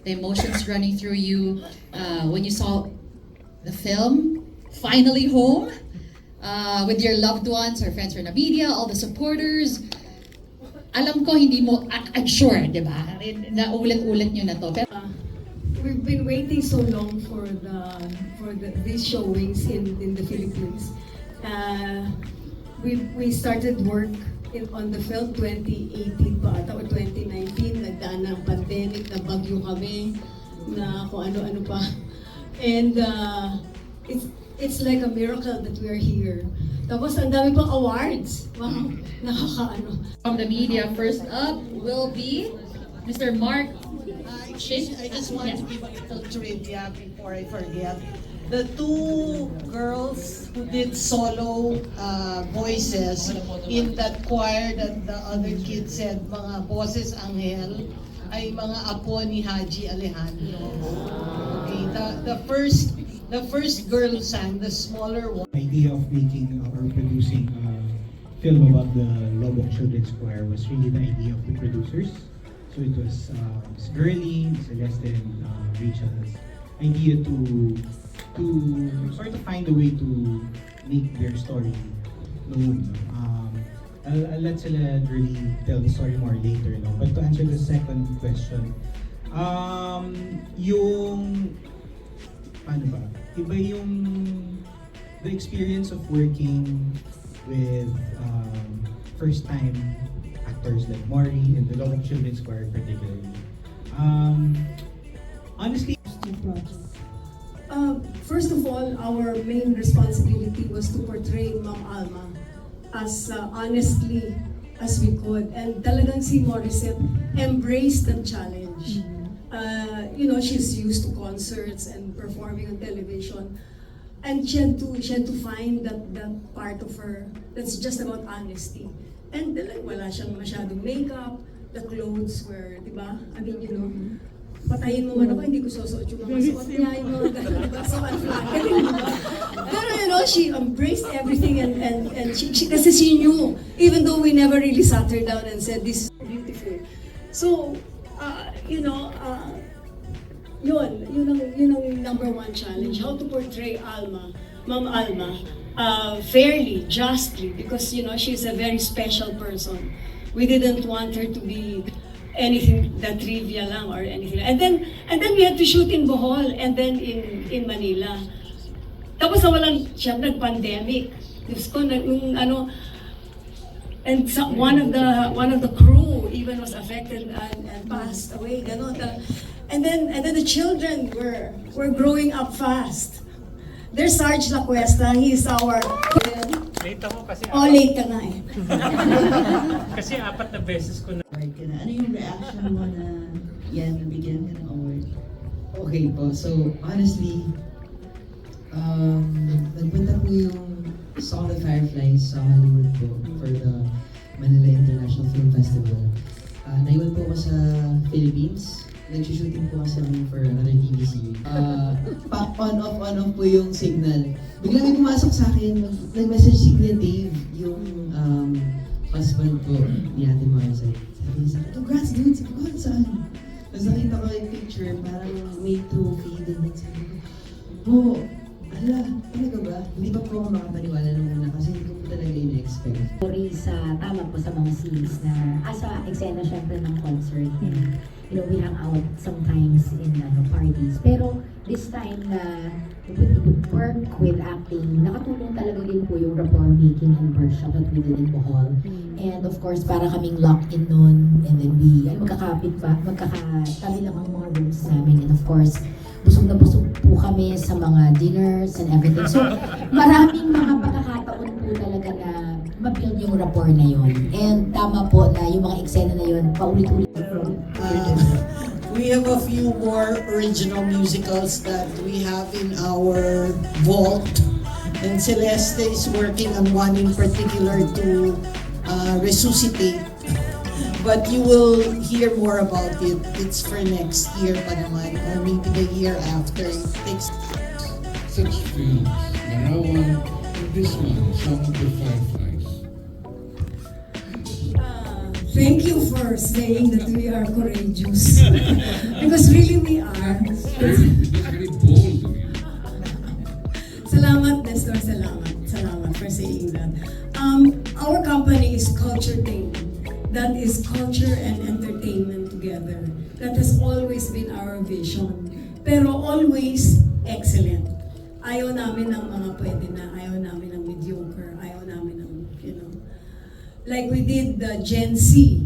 the emotions running through you when you saw the film, finally home, with your loved ones, our friends from the media, all the supporters. Alam ko hindi mo, I'm sure, di ba? Na ulit-ulit nyo na to. Pero, we've been waiting so long for these showings in the Philippines. We started work on the film 2018 pa ata or 2019. Nagdaan ng pandemic, na bagyo kami, na kung ano-ano pa. And it's like a miracle that we are here. Tapos ang dami pang awards. Wow, nakakaano. from the media, first up will be Mr. Mark Shin. I just want to give a little trivia before I forget. The two girls who did solo voices in that choir that the other kid said, mga boses anghel, ay mga apo ni Haji Alejandro. Okay, the first girl who sang, the smaller one. The idea of making or producing a film about the Lobok Children's Choir was really the idea of the producers. So it was Gurley, Celeste, and Rachel's idea to sort of find a way to make their story known. I'll let sila really tell the story more later, no? But to answer the second question, yung paano ba? Iba yung the experience of working with first-time actors like Maury and the Lobok Children's Choir particularly. Honestly, First of all, our main responsibility was to portray Ma'am Alma as honestly as we could. And talagang si Morissette embraced the challenge. You know, she's used to concerts and performing on television. And she had to find that part of her that's just about honesty. And like, wala siyang masyadong makeup, the clothes were, di ba? I mean, you know, patayin mo man ako, hindi ko susuot yung mga suot niya, yung mga gano'n, diba? So unflattering, diba? Pero you know, she embraced everything and she kasi she knew, even though we never really sat her down and said, this is beautiful. So, you know, yun ang number one challenge, how to portray Alma, Ma'am Alma, fairly, justly, because you know, she's a very special person. We didn't want her to be anything that trivia lang or anything. And then we had to shoot in Bohol and then in Manila. Tapos nawalan siya nag-pandemic. Diyos ko, ano, and so, one of the crew even was affected and passed away. Ganon. And then the children were growing up fast. There's Sarge La Cuesta, he's our... Late ako kasi late ka na eh. kasi 4 na beses ko na. Ano yung reaction mo na yan, nabigyan ka ng award? Okay po, so honestly, nagpunta po yung Song of the Fireflies sa Hollywood po for the Manila International Film Festival. Naiwan po ako sa Philippines. Nag-shooting po kasi kami for another TV series. On-off po yung signal. Bigla may pumasok sa akin, nag-message si Kuya Dave, yung husband ko ni Ate Maricel. Sabi niya sa akin, congrats dude! Sabi ko, saan? Tapos nakita ko yung picture, parang may trophy din. Sabi ko, po, ala, talaga ba? Hindi pa po ako makapaniwala nung una kasi hindi ko po talaga in-expect. Story sa, tama po sa mga scenes na, sa eksena syempre ng concert and you know, we hang out sometimes in parties. Pero this time na work with acting, nakatulong talaga din po yung rapport making and workshop that we did in Bohol. And of course, para kaming locked in nun, and then we, magkakatabi lang ang mga rooms namin. And of course, busog na busog po kami sa mga dinners and everything. So, maraming mga pagkakataon po talaga na ma-build yung rapport na yun. And tama po na yung mga eksena na yun, paulit-ulit. We have a few more original musicals that we have in our vault. And Celeste is working on one in particular to resuscitate. But you will hear more about it. It's for next year pa naman, or maybe the year after. It takes 6 films, Marawan, and this one, Song of the Fireflies. Thank you for saying that we are courageous. Because really we are. It was very bold of you. Salamat, Nestor. Salamat. Salamat for saying that. Our company is Culture Day. That is culture and entertainment together. That has always been our vision. Pero always excellent. Ayaw namin ng mga pwede na, ayaw namin ng mediocre, ayaw namin ng, like we did the Gen Z.